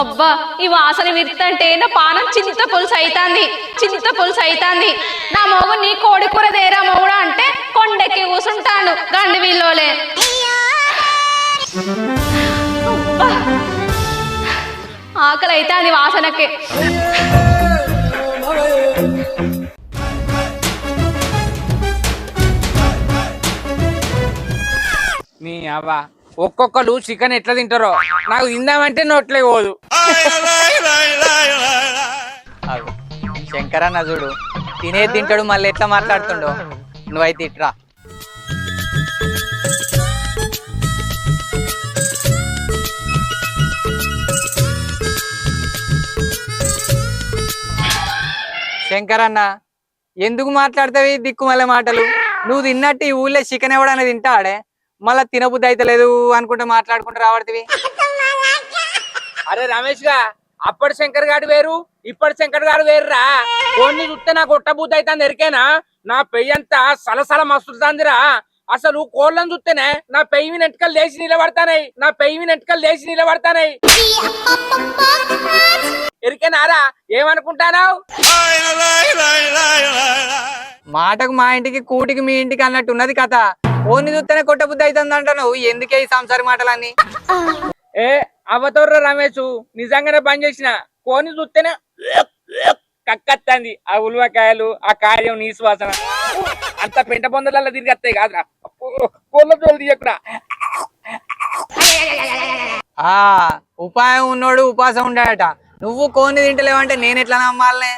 అబ్బా ఈ వాసన విత్తంటే నా పానం చింత పులుసు అయితాంది, చింత పులుసు అయితాంది. నా మొగుని కోడి కూర దేరా మొగుడా అంటే కొండెక్కి కూసుంటాడు గండి వీళ్ళోలే. ఆకలి అయితాంది వాసనకి. నీ అవ్వ ఒక్కొక్కరు చికెన్ ఎట్లా తింటారో నాకు తిందామంటే నోట్లే పోదు. శంకరన్న చూడు తినేది తింటాడు, మళ్ళీ ఎట్లా మాట్లాడుతుండో. నువ్వైతే ఇట్రా. శంకరన్న ఎందుకు మాట్లాడతావి దిక్కుమల్ల మాటలు? నువ్వు తిన్నట్టు ఈ ఊళ్ళో చికెన్ ఎవడన్నా తింటాడే? మళ్ళా తినబుద్ధి అయితే లేదు అనుకుంటే మాట్లాడుకుంటూ రావడతీవి. అరే రమేష్ గా అప్పటి శంకర్ గాడు వేరు, ఇప్పటి శంకర్ గాడు వేరురా. కొన్ని చూస్తే నాకు ఒట్ట బుద్ధి అవుతుంది ఎరికేనా? నా పెయ్యంతా సలసల మస్తుందిరా. అసలు కోళ్ళని చూస్తేనే నా పెయ్యి నెంటకలు లేచి నిలబడతానాయి, నా పెయ్యి నెంటకలు లేచి నిలబడతానాయి. ఎరికేనారా? ఏమనుకుంటానావు? మాటకు మా ఇంటికి కూటికి మీ ఇంటికి అన్నట్టు ఉన్నది కథ. ఓన్ని చూస్తేనే కొట్ట బుద్ధి అవుతుంది అంటావు. ఎందుకే ఈ సంసారి మాటలన్నీ? ఏ అవతోర్ర రమేష్, నిజంగానే పని చేసిన. కోని చూస్తేనే కక్కత్తంది. ఆ ఉల్వకాయలు, ఆ కాయం, నీ సువాసన అంత పెంట పొందలలో తిరిగి వస్తాయి కాదురా. కోళ్ళ జోలు తీయకురా. ఆ ఉపాయం ఉన్నోడు ఉపాసం ఉంటాడట. నువ్వు కోన్ని తింటలేవంటే నేను ఎట్లా నమ్మాలనే?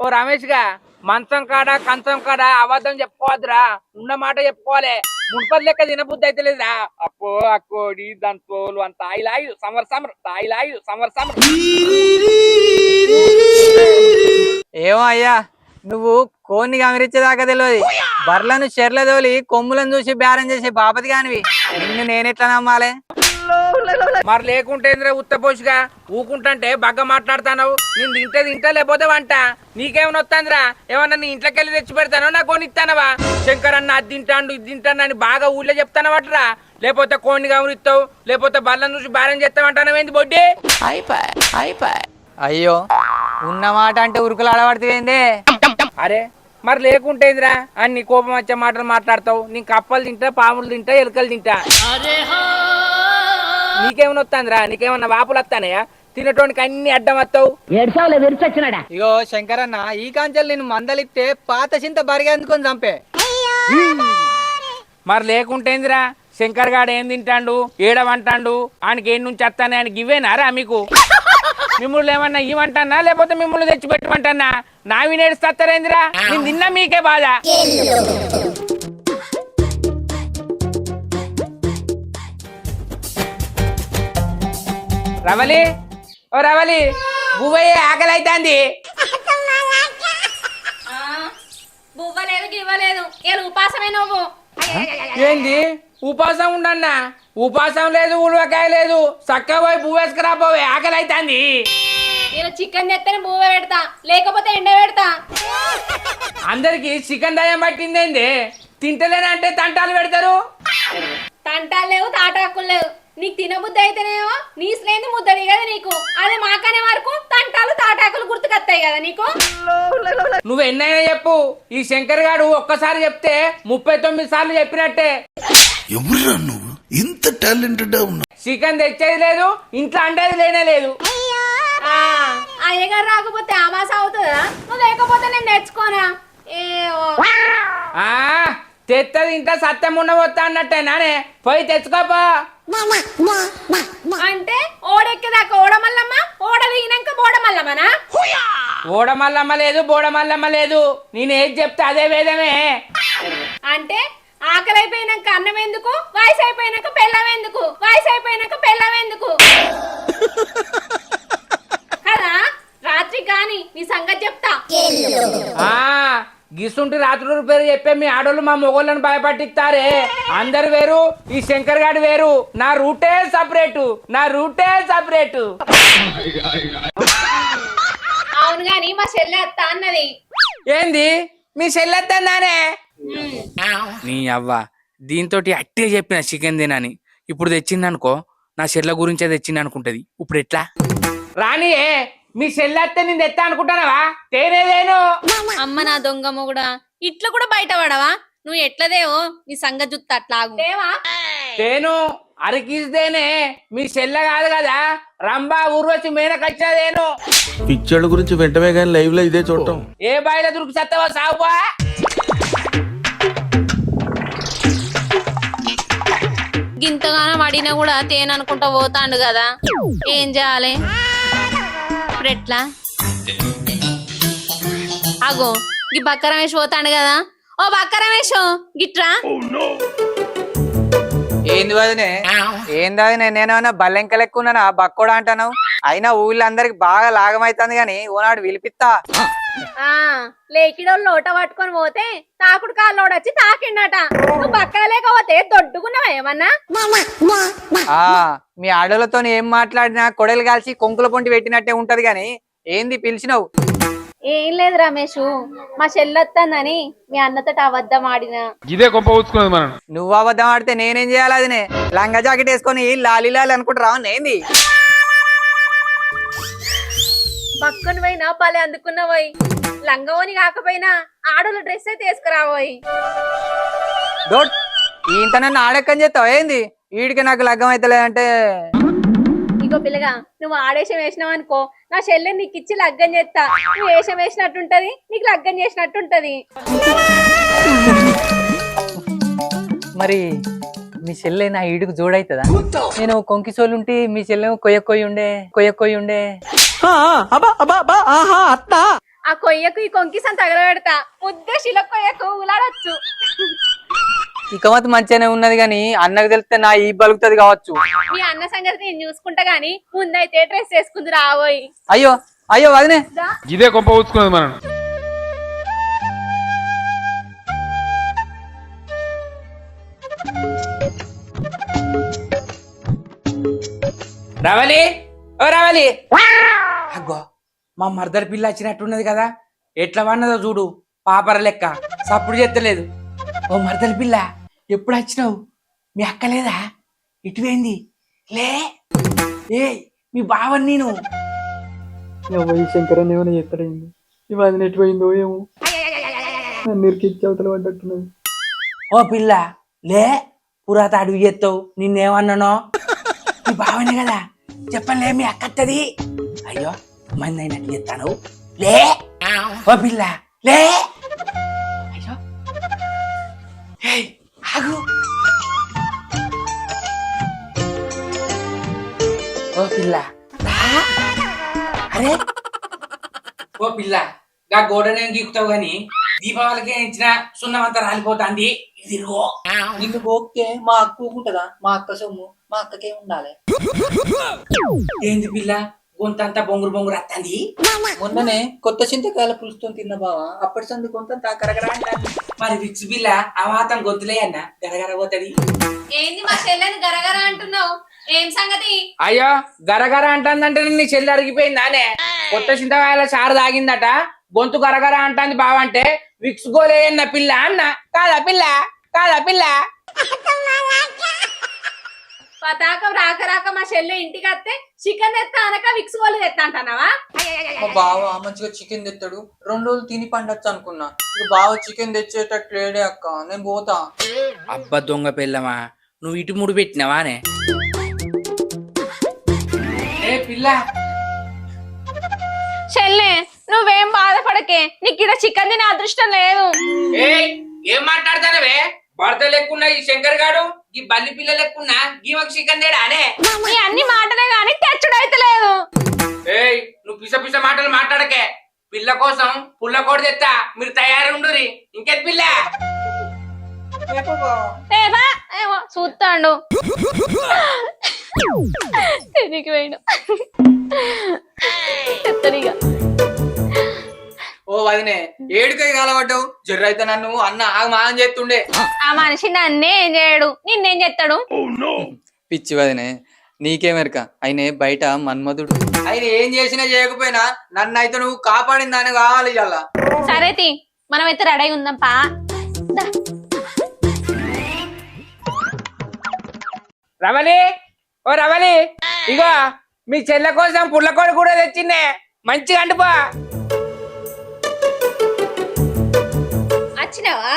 ఓ రమేష్ గా మంచం కాడ కంచం కాడ అబద్ధం చెప్పుకోవద్దురా, ఉన్న మాట చెప్పుకోవాలి. మున్పది లెక్క తినబుద్ధి అయితే లేదా? అప్పో అక్కోడి దాని తోలు అంత ఆయిలాయు సమర్ సమర్ తాయిలాయు సమర్ సమర్. ఏమో అయ్యా, నువ్వు కోన్ని గమనించేదాకా తెలియదు. బర్లను చెర్ల తోలి కొమ్ములను చూసి బేరం చేసే బాపతి కానివి. నిన్ను నేనెట్లా నమ్మాలే? మరి లేకుంటే ఉత్తపోషిగా ఊకుంటే బగ్గ మాట్లాడుతావు. నేను తింటే తింటా, లేకపోతే వంట. నీకేమైనా వస్తుందిరా? ఏమన్నా నీ ఇంట్లోకి వెళ్ళి తెచ్చి పెడతానో నాకు కొని ఇస్తానవా? శంకర్ అన్న అది తింటాడు ఇది తింటాను అని బాగా ఊళ్ళో చెప్తానవట్రా? లేకపోతే కోడిని గమనిస్తావు, లేకపోతే బల్లను చూసి బేరం చేస్తామంటానవేంది బొడ్డి? అయ్యో, ఉన్న మాట అంటే ఉరుకులు ఆడబడుతుంది. అరే మరి లేకుంటేందిరా అన్ని కోపం వచ్చే మాటలు మాట్లాడతావు? నీ కప్పలు తింటా, పాములు తింటా, ఎలుకలు తింటా. నీకేమన్నా వస్తుందిరా? నీకేమన్నా వాపులు వస్తానయా? తినటోనికి అన్ని అడ్డం వస్తావు. ఇగో శంకరన్న, ఈ కాంచెలు నేను మందలిస్తే పాత చింత బరిగేందుకొని చంపే. మరి లేకుంటేందిరా? శంకర్ గాడు ఏం తింటాడు, ఏడవంటాడు, ఆయనకి ఏం నుంచి వస్తానే ఆయనకి ఇవేనారా మీకు? మిమ్మల్ని ఏమన్నా ఇవ్వంటన్నా, లేకపోతే మిమ్మల్ని తెచ్చి పెట్టమంటన్నా? నావి నేడుస్తారేందిరా? నేను తిన్నా మీకే బాధ. రవలి, ఓ రవలి, బువ్వయ్యే ఆకలి అవుతుంది. బువ్వలేదు గివ్వలేదు, ఉపాసమే నువ్వు. ఏంది ఉపాసం ఉండన్నా? ఉపాసం లేదు, ఉలవకాయ లేదు. చక్కగా పోయి బువ్వ వేసుకురాపోవే, ఆకలి అవుతుంది. నేను చికెన్ తెత్తనే బువ్వ పెడతా, లేకపోతే ఎండ పెడతా. అందరికి చికెన్ దయ్యం పట్టిందేంది? తింటలేనంటే తంటాలు పెడతారు. తంటాలు లేవు, తాటాకులు లేవు. నీకు తినబుద్ధి అయితేనేమో నీసులేంది ముద్దడి కదా నీకు. అదే మాకనే వరకు తంటాలు తాటాకులు గుర్తుకొస్తాయి కదా నీకు. నువ్వు ఎన్నైనా చెప్పు, ఈ శంకర్ గాడు ఒక్కసారి చెప్తే 39 సార్లు చెప్పినట్టే. ఎవరురా నువ్వు ఇంత టాలెంటెడ్ ఉన్నా? చికెన్ తెచ్చేది లేదు, ఇంట్లో అండేది లేనే లేదు. అయ్యగారు రాకపోతే ఆమాస అవుతుందా? నువ్వు లేకపోతే నేను నేర్చుకోనా? తెత్తది ఇంట్లో సత్యం ఉండబోతా అన్నట్టే నానే. పోయి తెచ్చుకోపో. అంటే ఓడెక్కేదాకా ఓడమల్లమ్మ, ఓడ దిగినాక బోడమల్లమ్మనా? ఓడమల్లమ్మ లేదు, బోడమల్లమ్మ లేదు. నేను ఏది చెప్తే అదే వేదమే. అంటే ఆకలి అయిపోయినాక అన్నం ఎందుకు, వయసు అయిపోయినాక పెళ్ళం ఎందుకు, వయసు అయిపోయినాక పెళ్ళం ఎందుకు కదా? రాత్రి కాని నీ సంగతి చెప్తా. గిసుంటి రాత్రుల పేరు చెప్పే మీ ఆడోళ్ళు మా మొగోళ్ళని భయపట్టిస్తారే. అందరు వేరు, ఈ శంకర్ గాడు వేరు. నా రూటే సపరేటు, నా రూటే సపరేటు. అవును గాని మా చెల్లెత్త అన్నది. ఏంది మీ చెల్లెత్తానే? నీ అవ్వ దీంతో అట్టే చెప్పిన చికెన్ తినని. ఇప్పుడు తెచ్చిందనుకో నా చెల్ల గురించే తెచ్చింది అనుకుంటది. ఇప్పుడు ఎట్లా రానియే మీ చెల్లెత్తే నేను తెత్తా అనుకుంటానవా? తేనేదేను అమ్మ నా దొంగ మొగుడా, ఇట్లా కూడా బయట పడవా? నువ్వు ఎట్లదేవో నీ సంగతి జుత్త అట్లాగు దేవా. తేను అరికిస్తేనే మీ చెల్ల కాదు కదా, రంభా ఊర్వశి మేనకొచ్చేదేను. పిక్చర్ల గురించి వెంటనే కానీ లైవ్ లో ఇదే చూడటం. ఏ బాయిల దొరికి సత్తవా సాగుపా. గింతగానం అడినా కూడా తేననుకుంటా పోతాండు కదా, ఏం చేయాలి ఇప్పుడు? ఎట్లా అగో ఈ బక్క రమేష్ పోతాండు కదా. ఓ బక్క రమేష్ గిట్రా. ఏంది వదినే? ఏంది వదినే? నేనేమన్నా బల్లెంక లెక్కున్నానా బక్కోడా అంటాను? అయినా ఊళ్ళో అందరికి బాగా లాగమైతుంది గాని ఓనాడు పిలిపిస్తా. లేకిడోళ్ళు లోట పట్టుకొని పోతే తాకుడు కాళ్ళోడు వచ్చి తాకిండట. నువ్వు బక్క లేకపోతే దొడ్డుకున్నావా ఏమన్నా? మీ ఆడోళ్ళతో ఏం మాట్లాడినా కొడలు కాల్చి కొంకుల పొంటి పెట్టినట్టే ఉంటది గాని ఏంది పిలిచినావు? ఏం లేదు రమేష్, మా చెల్లొత్తందని మీ అన్నతో అబద్ధం ఆడినా. ఇదే కొంప ఊచుకున్నది మనం. నువ్వు అబద్ధం ఆడితే నేనేం చేయాలి? అదినే లంగా జాకెట్ వేసుకొని లాలి లాలి అనుకుంటా ఏంది? పక్కన పోయినా పలే అందుకున్నావోయ్. లంగవోని కాకపోయినా ఆడోళ్ళ డ్రెస్ అయితే వేసుకురావోయ్. డోట్ ఇంత నన్ను ఆడెక్కని చేస్తావు ఏంది? వీడికి నాకు లగ్గం అవుతలేదంటే ఇగో పిల్లగా, నువ్వు ఆడేషం వేసినావు అనుకో, నా చెల్లెని నీకు ఇచ్చి లగ్గం చేస్తా. నువ్వు వేషం వేసినట్టుంటది, నీకు లగ్గం చేసినట్టుంటది. మరి మీ చెల్లె నా ఈడుకు జోడైతుందా? నేను కొంకి సోలుంటి మీ చెల్లె కొయ్య ఉండే. ఆ కొయ్యకు ఈ కొంకిసం తగలబెడతా, ముద్ద శిల కొయ్యకు ఉలాడొచ్చు. ఇక మాత్రం మంచిగానే ఉన్నది గాని అన్నకు తెలిస్తే నా ఈ బలుగుతుంది కావచ్చు. మీ అన్న సంగతి నేను చూసుకుంటా గాని ముందైతే డ్రెస్ వేసుకుంది రావోయ్. అయ్యో వదినే, ఇదే కొంప ఊచుకున్నది మనం. రావాలి ఓ రావాలి. అగ్గో మా మర్దర్ పిల్ల వచ్చినట్టున్నది కదా, ఎట్లా వన్నదో చూడు. పాపర లెక్క సప్పుడు చెత్తలేదు. ఓ మర్దర్ పిల్ల ఎప్పుడు వచ్చినావు? మీ అక్క లేదా? ఇటువైంది లే. ఏ మీ బావని నేను శంకరన్ ఏమైనా చెప్తాడైంది. ఇవన్నీ ఎటుపోయిందో ఏమో, నిర్కిచ్చి అవతల పడ్డట్టున్నది. ఓ పిల్ల లే, పురాత అడుగు చేస్తావు. నిన్నేమన్నానో? మీ బావనే కదా, చెప్పలే మీ అక్కత్తది. అయ్యో మంది అయినట్టు చెప్తాను. లే ఓ పిల్ల లే. అయ్యో ఆగు. ఓ పిల్ల అరే ఓ పిల్ల, గా గోడనేం గీకుతావు గాని దీపావళికి ఇచ్చిన సున్నమంతా రాలిపోతాంది. ఇదిగో నీకు ఓకే, మా అక్క ఊకుంటదా? మా అక్క సొమ్ము మా అక్కకే ఉండాలి. ఏంది పిల్ల గొంతంతా బొంగురు బొంగురు వస్తుంది? మొన్ననే కొత్త చింతకాయల పులుసుతో తిన్న బావా, అప్పటి సంది కొంత కరగరా అంటాను. మరి విక్స్ పిల్ల ఆ మాత్రం గొంతులే అన్న గరగర పోతుంది. ఏంది మా చెల్లెని గరగర అంటున్నావు? ఏం సంగతి? అయ్యో గరగర అంటుందంటే నీ చెల్లి అరిగిపోయిందానే. కొత్త చింతకాయల చారు తాగిందట, గొంతు గరగర అంటుంది బావంటే విక్స్ గోలే అన్న పిల్ల అన్న. కాదా పిల్ల? పతాకం రాక మా చెల్లె ఇంటికి వస్తే చికెన్ తెస్తా అనక విక్స్ గోలు తెస్తా అంటున్నావా? మా బావ మంచిగా చికెన్ తెస్తాడు, 2 రోజులు తిని పండొచ్చు అనుకున్నా. ఇక బావ చికెన్ తెచ్చేటట్టు లేడే అక్క, నేను పోతా. అబ్బా దొంగ పిల్లమా, నువ్వు ఇటు ముడి పెట్టినావానే? ఏ పిల్ల చెల్లె నువ్వేం బాధపడకే, నీకు ఇక్కడ చికెన్ తినే అదృష్టం లేదు. ఏం మాట్లాడతానవే? భర్త లెక్కున్నా ఈ శంకర్ గాడు, ఈ బల్లి పిల్ల లెక్కున్నా గీమకు చికెన్ తేడానే. నీ అన్ని మాటలే గాని తెచ్చుడైతే లేదు. ఏయ్ నువ్వు పిస మాటలు మాట్లాడకే. పిల్ల కోసం పుల్ల కోడి తెత్తా, మీరు తయారు ఉండురి. ఇంకేది పిల్ల? ఏమో చూస్తాడు తిరిగి వేయడు. చెత్తనిగా ఓ వదినే, ఏడుకై కాలబడ్డావు? జర్రైతే నన్ను అన్న ఆగమాగం చేస్తుండే. ఆ మనిషి నన్నే ఏం చేయడు, నిన్నేం చేస్తాడు? పిచ్చి వదినే, నీకేమెరక? ఆయన బయట మన్మధుడు. ఆయన ఏం చేసినా చేయకపోయినా నన్ను అయితే నువ్వు కాపాడింది దాన్ని కావాలి ఇవాళ. సరే తి, మనం అయితే రెడీ ఉందాం పా. రమలి ఓ రవలి ఇగో మీ చెల్లె కోసం పుల్లకోడి కూడా తెచ్చిందే మంచిగా అంటుపో. వచ్చినావా?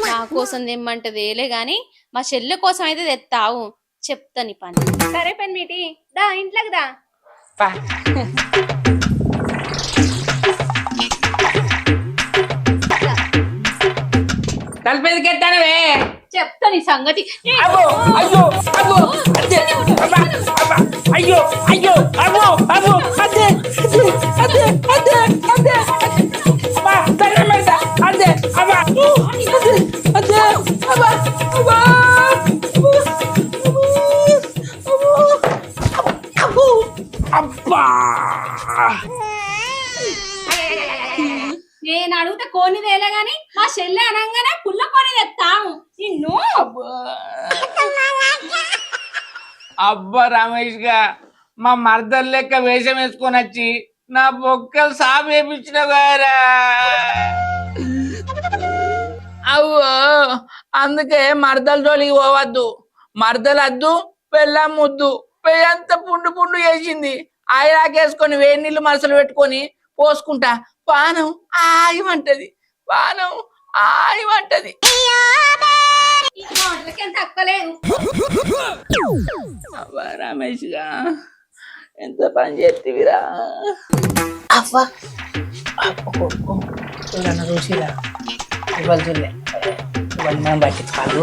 నా కోసం తెమ్మంటదేలే గాని మా చెల్లె కోసం అయితే తెస్తావు. చెప్తా నీ పని. సరే పని మీటి దా ఇంట్లోకి దా. పా. తలపేదికి ఎత్తానవే. చెప్తా నీ సంగతి. అబ్బో అయ్యో అబ్బో అదే అబ్బా అబ్బా అయ్యో అయ్యో అబ్బో అబ్బో అదే అదే అదే అదే అబ్బా తరమేద అదే అబ్బా అదే అదే అబ్బా అబ్బా అబ్బా. నేను అడిగితే కోని తేలే గాని మా చెల్లె అనగానే పుల్ల కొని తెస్తాము నిన్ను. అబ్బా రమేష్ గా మా మర్దలు లెక్క వేషం వేసుకొని వచ్చి నా బొక్కలు సాపు వేపించిన గారా. అవ్వో అందుకే మర్దల జోలికి పోవద్దు. మర్దలు వద్దు పెళ్ళం ముద్దు. పెళ్ళంతా పుండు పుండు చేసింది. ఆయిలాకేసుకొని వేడి నీళ్ళు మనసులు పెట్టుకొని పోసుకుంటా పానం ఆయిమంటది. పానం ఆయిమంటది. తక్కలేదు. అబ్బా రమేష్ గా ఎంత పని చేతివిరా. అవ్వా చూడన్న చూసిరా ఇవాళ చూడలే ఇవాళ మనం పట్టించుకోదు.